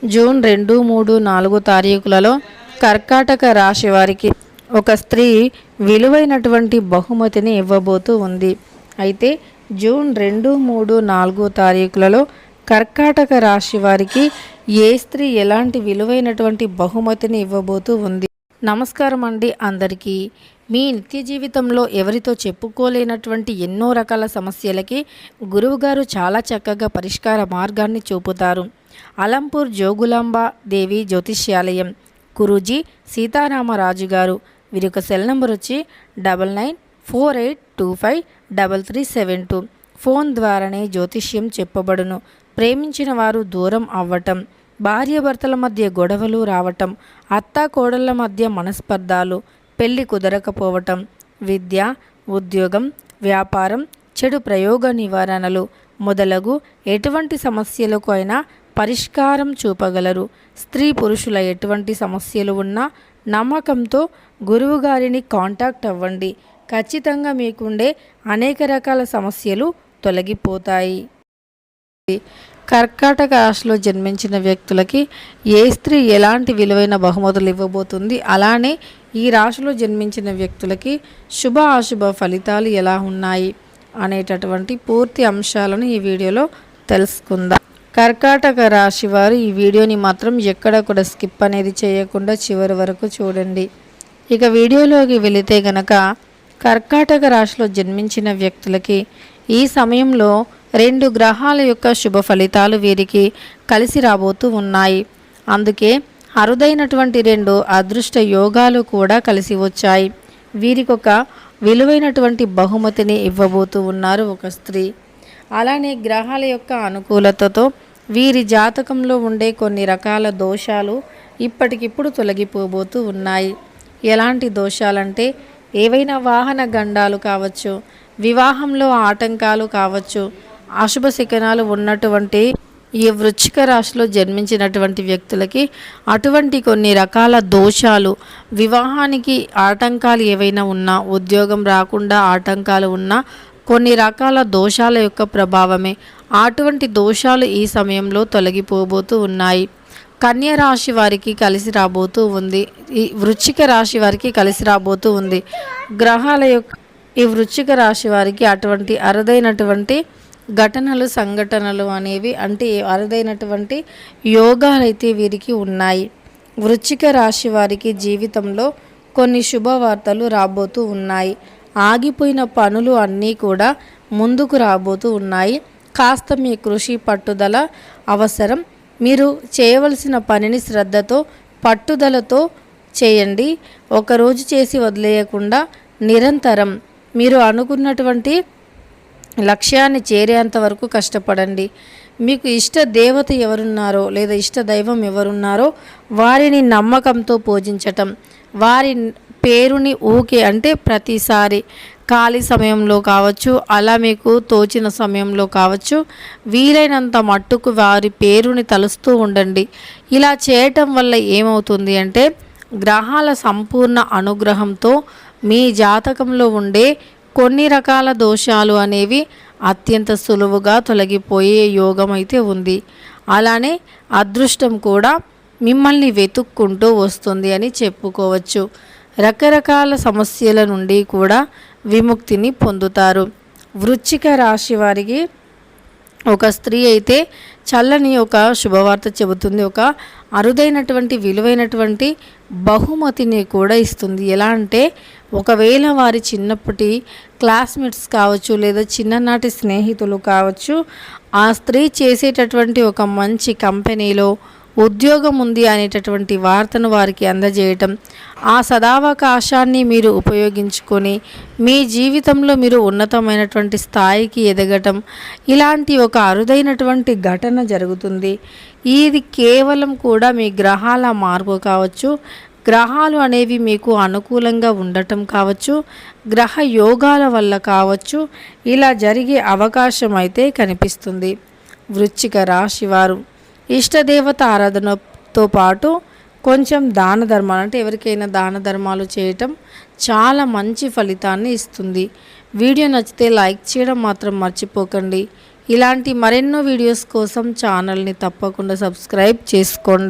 June 2, 3, 4 తారీఖులలో కర్కాటక రాశి వారికి ఒక స్త్రీ విలువైనటువంటి బహుమతిని ఇవ్వబోతూ ఉంది. అయితే జూన్ 2, 3, 4 తారీఖులలో కర్కాటక రాశి వారికి ఏ స్త్రీ ఎలాంటి విలువైనటువంటి బహుమతిని ఇవ్వబోతూ ఉంది? నమస్కారం అండి అందరికీ. మీ నిత్య జీవితంలో ఎవరితో చెప్పుకోలేనటువంటి ఎన్నో రకాల సమస్యలకి గురువుగారు చాలా చక్కగా పరిష్కార మార్గాన్ని చూపుతారు. అలంపూర్ జోగులాంబ దేవి జ్యోతిష్యాలయం గురూజీ సీతారామరాజు గారు. వీరి యొక్క సెల్ నెంబర్ వచ్చి 9948253372. ఫోన్ ద్వారానే జ్యోతిష్యం చెప్పబడును. ప్రేమించిన వారు దూరం అవ్వటం, భార్యాభర్తల మధ్య గొడవలు రావటం, అత్తా కోడళ్ల మధ్య మనస్పర్ధాలు, పెళ్లి కుదరకపోవటం, విద్య, ఉద్యోగం, వ్యాపారం, చెడు ప్రయోగ నివారణలు మొదలగు ఎటువంటి సమస్యలకు అయినా పరిష్కారం చూపగలరు. స్త్రీ పురుషుల ఎటువంటి సమస్యలు ఉన్నా నమ్మకంతో గురువుగారిని కాంటాక్ట్ అవ్వండి. ఖచ్చితంగా మీకుండే అనేక రకాల సమస్యలు తొలగిపోతాయి. కర్కాటక రాశిలో జన్మించిన వ్యక్తులకి ఏ స్త్రీ ఎలాంటి విలువైన బహుమతులు ఇవ్వబోతుంది, అలానే ఈ రాశిలో జన్మించిన వ్యక్తులకి శుభ అశుభ ఫలితాలు ఎలా ఉన్నాయి అనేటటువంటి పూర్తి అంశాలను ఈ వీడియోలో తెలుసుకుందాం. కర్కాటక రాశి వారు ఈ వీడియోని మాత్రం ఎక్కడ కూడా స్కిప్ అనేది చేయకుండా చివరి వరకు చూడండి. ఇక వీడియోలోకి వెళితే గనక కర్కాటక రాశిలో జన్మించిన వ్యక్తులకి ఈ సమయంలో 2 గ్రహాల యొక్క శుభ ఫలితాలు వీరికి కలిసి రాబోతూ ఉన్నాయి. అందుకే అరుదైనటువంటి 2 అదృష్ట యోగాలు కూడా కలిసి వచ్చాయి. వీరికి ఒక విలువైనటువంటి బహుమతిని ఇవ్వబోతూ ఉన్నారు ఒక స్త్రీ. అలానే గ్రహాల యొక్క అనుకూలతతో వీరి జాతకంలో ఉండే కొన్ని రకాల దోషాలు ఇప్పటికిప్పుడు తొలగిపోబోతూ ఉన్నాయి. ఎలాంటి దోషాలంటే ఏవైనా వాహన గండాలు కావచ్చు, వివాహంలో ఆటంకాలు కావచ్చు, అశుభ శకునాలు ఉన్నటువంటి ఈ వృశ్చిక రాశిలో జన్మించినటువంటి వ్యక్తులకి అటువంటి కొన్ని రకాల దోషాలు, వివాహానికి ఆటంకాలు ఏవైనా ఉన్నా, ఉద్యోగం రాకుండా ఆటంకాలు ఉన్నా కొన్ని రకాల దోషాల యొక్క ప్రభావమే. అటువంటి దోషాలు ఈ సమయంలో తొలగిపోబోతూ ఉన్నాయి. కన్య రాశి వారికి కలిసి రాబోతూ ఉంది. ఈ వృశ్చిక రాశి వారికి కలిసి రాబోతూ ఉంది. గ్రహాల యొక్క ఈ వృశ్చిక రాశి వారికి అటువంటి అరుదైనటువంటి ఘటనలు, సంఘటనలు అనేవి అంటే అరుదైనటువంటి యోగాలు అయితే వీరికి ఉన్నాయి. వృశ్చిక రాశి వారికి జీవితంలో కొన్ని శుభవార్తలు రాబోతూ ఉన్నాయి. ఆగిపోయిన పనులు అన్నీ కూడా ముందుకు రాబోతూ ఉన్నాయి. కాస్త మీ కృషి పట్టుదల అవసరం. మీరు చేయవలసిన పనిని శ్రద్ధతో పట్టుదలతో చేయండి. ఒకరోజు చేసి వదిలేయకుండా నిరంతరం మీరు అనుకున్నటువంటి లక్ష్యాన్ని చేరేంత వరకు కష్టపడండి. మీకు ఇష్ట దేవత ఎవరున్నారో లేదా ఇష్ట దైవం ఎవరున్నారో వారిని నమ్మకంతో పూజించటం, వారి పేరుని ఊకే అంటే ప్రతిసారి ఖాళీ సమయంలో కావచ్చు, అలా మీకు తోచిన సమయంలో కావచ్చు, వీలైనంత మట్టుకు వారి పేరుని తలుస్తూ ఉండండి. ఇలా చేయటం వల్ల ఏమవుతుంది అంటే గ్రహాల సంపూర్ణ అనుగ్రహంతో మీ జాతకంలో ఉండే కొన్ని రకాల దోషాలు అనేవి అత్యంత సులువుగా తొలగిపోయే యోగం అయితే ఉంది. అలానే అదృష్టం కూడా మిమ్మల్ని వెతుక్కుంటూ వస్తుంది అని చెప్పుకోవచ్చు. రకరకాల సమస్యల నుండి కూడా విముక్తిని పొందుతారు. వృశ్చిక రాశి వారికి ఒక స్త్రీ అయితే చల్లని ఒక శుభవార్త చెబుతుంది. ఒక అరుదైనటువంటి విలువైనటువంటి బహుమతిని కూడా ఇస్తుంది. ఎలా అంటే ఒకవేళ వారి చిన్నప్పటి క్లాస్మేట్స్ కావచ్చు లేదా చిన్ననాటి స్నేహితులు కావచ్చు, ఆ స్త్రీ చేసేటటువంటి ఒక మంచి కంపెనీలో ఉద్యోగం ఉంది అనేటటువంటి వార్తను వారికి అందజేయటం, ఆ సదావకాశాన్ని మీరు ఉపయోగించుకొని మీ జీవితంలో మీరు ఉన్నతమైనటువంటి స్థాయికి ఎదగటం, ఇలాంటి ఒక అరుదైనటువంటి ఘటన జరుగుతుంది. ఇది కేవలం కూడా మీ గ్రహాల మార్పు కావచ్చు, గ్రహాలు అనేవి మీకు అనుకూలంగా ఉండటం కావచ్చు, గ్రహ యోగాల వల్ల కావచ్చు, ఇలా జరిగే అవకాశం అయితే కనిపిస్తుంది. వృశ్చిక రాశి వారు ఇష్టదేవత ఆరాధనతో పాటు కొంచెం దాన ధర్మాలు అంటే ఎవరికైనా దాన ధర్మాలు చేయటం చాలా మంచి ఫలితాన్ని ఇస్తుంది. వీడియో నచ్చితే లైక్ చేయడం మాత్రం మర్చిపోకండి. ఇలాంటి మరెన్నో వీడియోస్ కోసం ఛానల్ని తప్పకుండా సబ్స్క్రైబ్ చేసుకోండి.